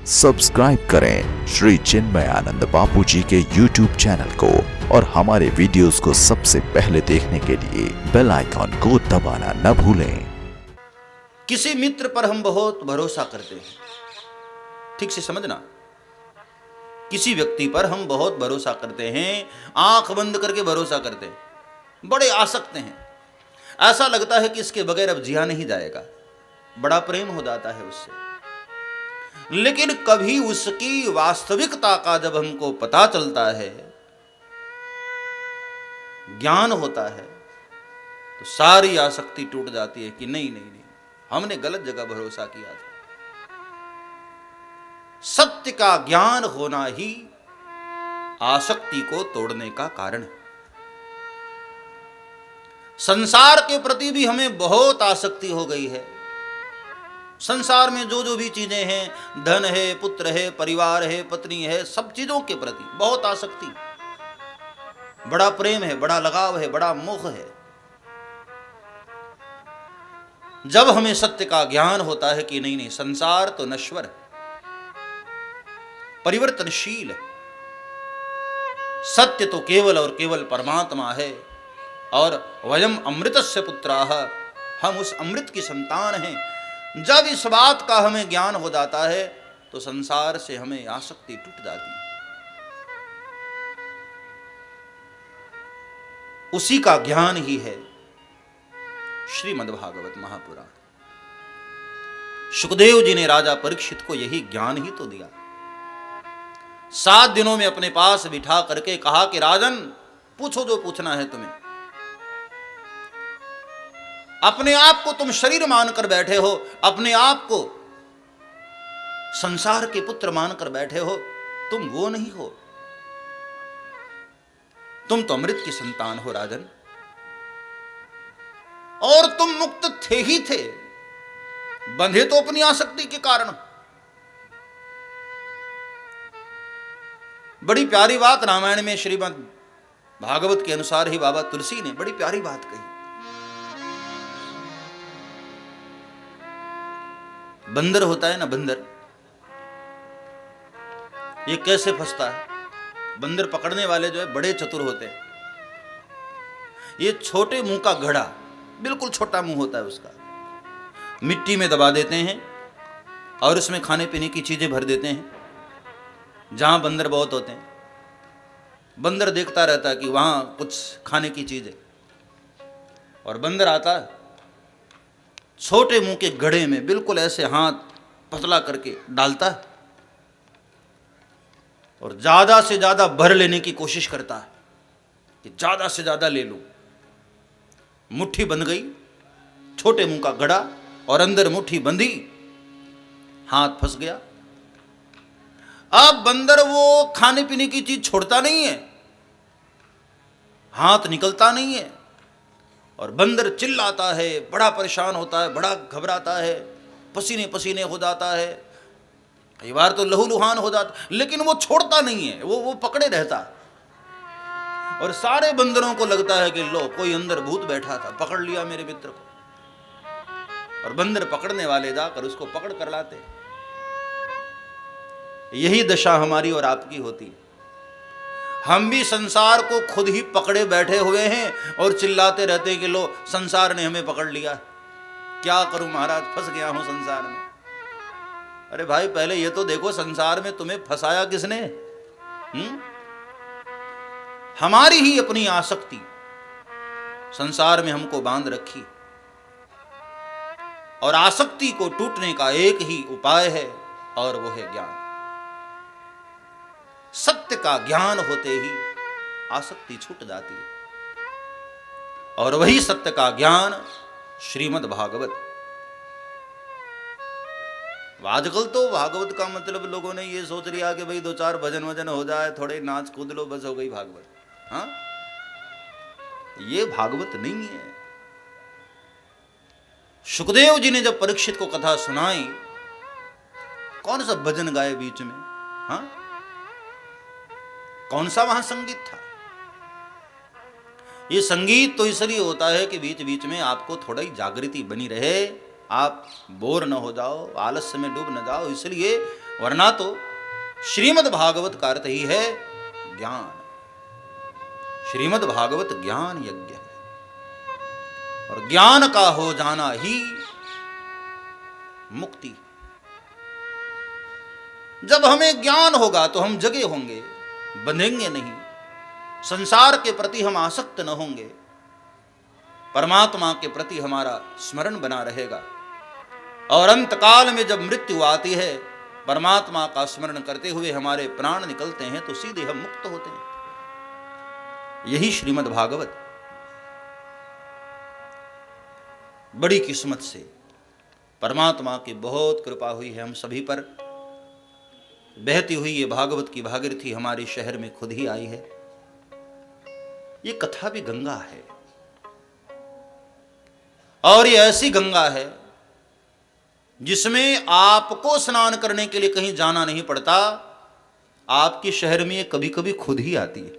Subscribe करें श्री चिन्मयानंद बापू जी के YouTube channel को और हमारे वीडियोस को सबसे पहले देखने के लिए बेल आइकॉन को दबाना न भूलें। किसी मित्र पर हम बहुत भरोसा करते हैं, ठीक से समझना। किसी व्यक्ति पर हम बहुत भरोसा करते हैं, आंख बंद करके भरोसा करते हैं, बड़े आसक्त हैं। ऐसा लगता है कि इसके बगैर अब जिया नहीं जाएगा, बड़ा प्रेम हो जाता है उससे। लेकिन कभी उसकी वास्तविकता का जब हमको पता चलता है, ज्ञान होता है, तो सारी आसक्ति टूट जाती है कि नहीं नहीं नहीं, हमने गलत जगह भरोसा किया था। सत्य का ज्ञान होना ही आसक्ति को तोड़ने का कारण है। संसार के प्रति भी हमें बहुत आसक्ति हो गई है। संसार में जो जो भी चीजें हैं, धन है, पुत्र है, परिवार है, पत्नी है, सब चीजों के प्रति बहुत आसक्ति, बड़ा प्रेम है, बड़ा लगाव है, बड़ा मोह है। जब हमें सत्य का ज्ञान होता है कि नहीं नहीं, संसार तो नश्वर है, परिवर्तनशील है, सत्य तो केवल और केवल परमात्मा है, और वयम अमृतस्य पुत्राः, हम उस अमृत की संतान हैं। जब इस बात का हमें ज्ञान हो जाता है तो संसार से हमें आसक्ति टूट जाती है। उसी का ज्ञान ही है श्रीमद्भागवत महापुराण। सुखदेव जी ने राजा परीक्षित को यही ज्ञान ही तो दिया। 7 दिनों में अपने पास बिठा करके कहा कि राजन, पूछो जो पूछना है तुम्हें। अपने आप को तुम शरीर मानकर बैठे हो, अपने आप को संसार के पुत्र मानकर बैठे हो, तुम वो नहीं हो, तुम तो अमृत की संतान हो राजन। और तुम मुक्त थे ही थे, बंधे तो अपनी आसक्ति के कारण। बड़ी प्यारी बात रामायण में श्रीमद् भागवत के अनुसार ही बाबा तुलसी ने बड़ी प्यारी बात कही। बंदर होता है ना, बंदर, ये कैसे फंसता है? बंदर पकड़ने वाले जो है बड़े चतुर होते हैं। ये छोटे मुंह का घड़ा, बिल्कुल छोटा मुंह होता है उसका, मिट्टी में दबा देते हैं और उसमें खाने पीने की चीजें भर देते हैं। जहां बंदर बहुत होते हैं, बंदर देखता रहता है कि वहां कुछ खाने की चीज है, और बंदर आता है छोटे मुंह के घड़े में, बिल्कुल ऐसे हाथ पतला करके डालता है और ज्यादा से ज्यादा भर लेने की कोशिश करता है कि ज्यादा से ज्यादा ले लूं। मुट्ठी बंध गई, छोटे मुंह का घड़ा, और अंदर मुट्ठी बंधी, हाथ फंस गया। अब बंदर वो खाने पीने की चीज छोड़ता नहीं है, हाथ निकलता नहीं है, और बंदर चिल्लाता है, बड़ा परेशान होता है, बड़ा घबराता है, पसीने पसीने हो जाता है, कई बार तो लहूलुहान हो जाता, लेकिन वो छोड़ता नहीं है, वो पकड़े रहता है। और सारे बंदरों को लगता है कि लो, कोई अंदर भूत बैठा था, पकड़ लिया मेरे मित्र को। और बंदर पकड़ने वाले जाकर उसको पकड़ कर लाते। यही दशा हमारी और आपकी होती है। हम भी संसार को खुद ही पकड़े बैठे हुए हैं और चिल्लाते रहते हैं कि लो, संसार ने हमें पकड़ लिया, क्या करूं महाराज, फंस गया हूं संसार में। अरे भाई, पहले ये तो देखो, संसार में तुम्हें फंसाया किसने? हमारी ही अपनी आसक्ति संसार में हमको बांध रखी। और आसक्ति को टूटने का एक ही उपाय है, और वो है ज्ञान। सत्य का ज्ञान होते ही आसक्ति छूट जाती है, और वही सत्य का ज्ञान श्रीमद् भागवत। आजकल तो भागवत का मतलब लोगों ने ये सोच लिया कि भाई 2-4 भजन वजन हो जाए, थोड़े नाच कूद लो, बस हो गई भागवत। हाँ, ये भागवत नहीं है। सुखदेव जी ने जब परीक्षित को कथा सुनाई, कौन सा भजन गाए बीच में? हाँ, कौन सा वहां संगीत था? ये संगीत तो इसलिए होता है कि बीच बीच में आपको थोड़ी जागृति बनी रहे, आप बोर न हो जाओ, आलस्य में डूब न जाओ, इसलिए वरना तो श्रीमद् भागवत का अर्थ ही है ज्ञान। श्रीमद् भागवत ज्ञान यज्ञ है और ज्ञान का हो जाना ही मुक्ति। जब हमें ज्ञान होगा तो हम जगे होंगे, बंधेंगे नहीं, संसार के प्रति हम आसक्त न होंगे, परमात्मा के प्रति हमारा स्मरण बना रहेगा और अंतकाल में जब मृत्यु आती है, परमात्मा का स्मरण करते हुए हमारे प्राण निकलते हैं तो सीधे हम मुक्त होते हैं। यही श्रीमद् भागवत। बड़ी किस्मत से परमात्मा की बहुत कृपा हुई है हम सभी पर। बहती हुई ये भागवत की भागीरथी हमारे शहर में खुद ही आई है। ये कथा भी गंगा है और ये ऐसी गंगा है जिसमें आपको स्नान करने के लिए कहीं जाना नहीं पड़ता। आपके शहर में ये कभी कभी खुद ही आती है,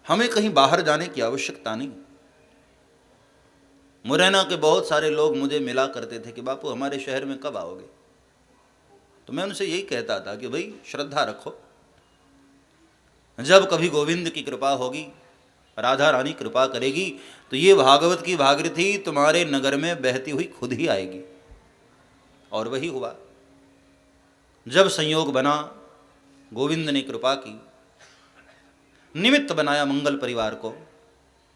हमें कहीं बाहर जाने की आवश्यकता नहीं। मुरैना के बहुत सारे लोग मुझे मिला करते थे कि बापू हमारे शहर में कब आओगे, तो मैं उनसे यही कहता था कि भाई श्रद्धा रखो, जब कभी गोविंद की कृपा होगी, राधा रानी कृपा करेगी तो ये भागवत की भागीरथी तुम्हारे नगर में बहती हुई खुद ही आएगी। और वही हुआ। जब संयोग बना, गोविंद ने कृपा की, निमित्त बनाया मंगल परिवार को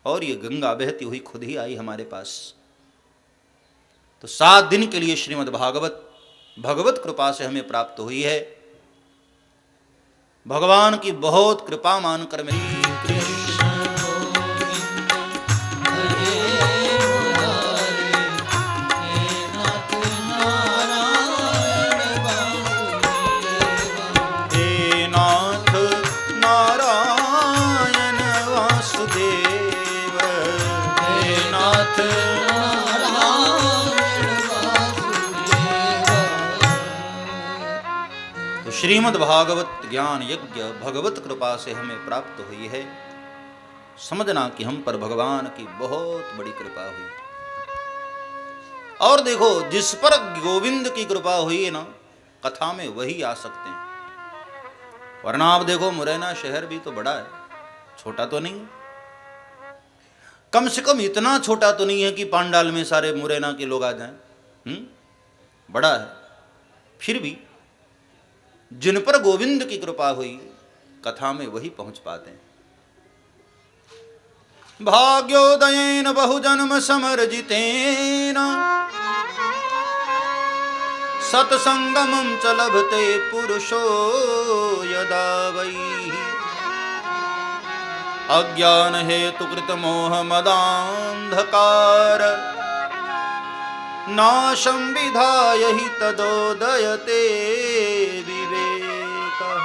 और ये गंगा बहती हुई खुद ही आई हमारे पास। तो 7 दिन के लिए श्रीमद् भागवत भगवत कृपा से हमें प्राप्त हुई है। भगवान की बहुत कृपा मानकर मैं श्रीमद् भागवत ज्ञान यज्ञ भगवत कृपा से हमें प्राप्त हुई है। समझना कि हम पर भगवान की बहुत बड़ी कृपा हुई। और देखो, जिस पर गोविंद की कृपा हुई है ना, कथा में वही आ सकते हैं। वरना आप देखो, मुरैना शहर भी तो बड़ा है, छोटा तो नहीं। कम से कम इतना छोटा तो नहीं है कि पांडाल में सारे मुरैना के लोग आ जाएं। बड़ा है। फिर भी जिन पर गोविंद की कृपा हुई, कथा में वही पहुंच पाते हैं। भाग्योदयेन बहुजन्म समर्जितेन सत्संगमं च लभते पुरुषो यदा वै अज्ञान हेतु कृत मोह मदांधकार नाशं विधाय हि तदोदयते विवेकः।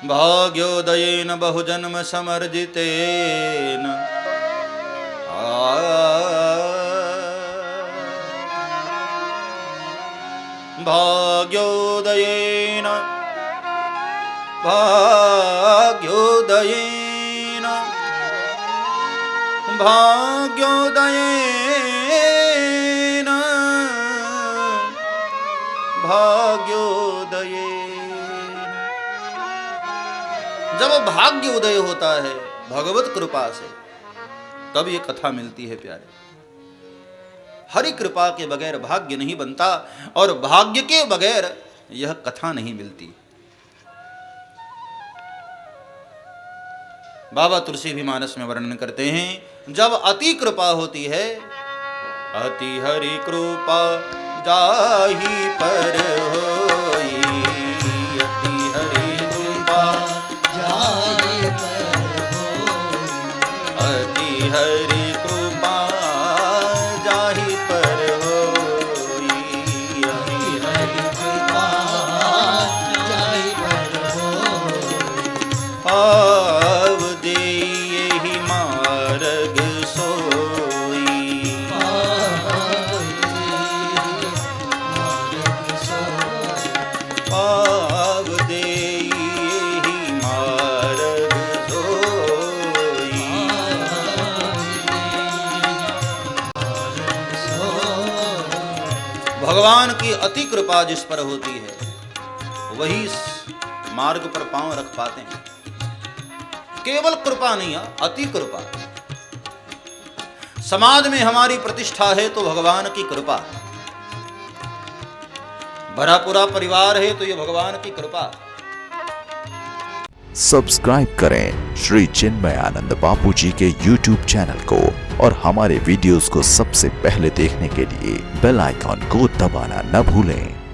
भाग्योदयेन बहुजन्म समर्जितेन भाग्योदयेन भाग्योदयेन जब भाग्य उदय होता है भगवत कृपा से, तब ये कथा मिलती है प्यारे। हरि कृपा के बगैर भाग्य नहीं बनता और भाग्य के बगैर यह कथा नहीं मिलती। बाबा तुलसी भी मानस में वर्णन करते हैं, जब अति कृपा होती है, अति हरि कृपा जाहि पर होई, अति हरि कृपा जाहि पर होई, अति हरि कृपा जाहि पर होई, अति हरि कृपा जाहि पर होई, यही मार्ग सोई, पाव दे यही मार्ग सोई, भगवान की अति कृपा जिस पर होती है वही इस मार्ग पर पांव रख पाते हैं। केवल कृपा नहीं है, अति कृपा। समाज में हमारी प्रतिष्ठा है तो भगवान की कृपा, भरा पूरा परिवार है तो ये भगवान की कृपा। सब्सक्राइब करें श्री चिन्मयानंद बापू जी के YouTube चैनल को और हमारे वीडियोस को सबसे पहले देखने के लिए बेल आइकॉन को दबाना न भूलें।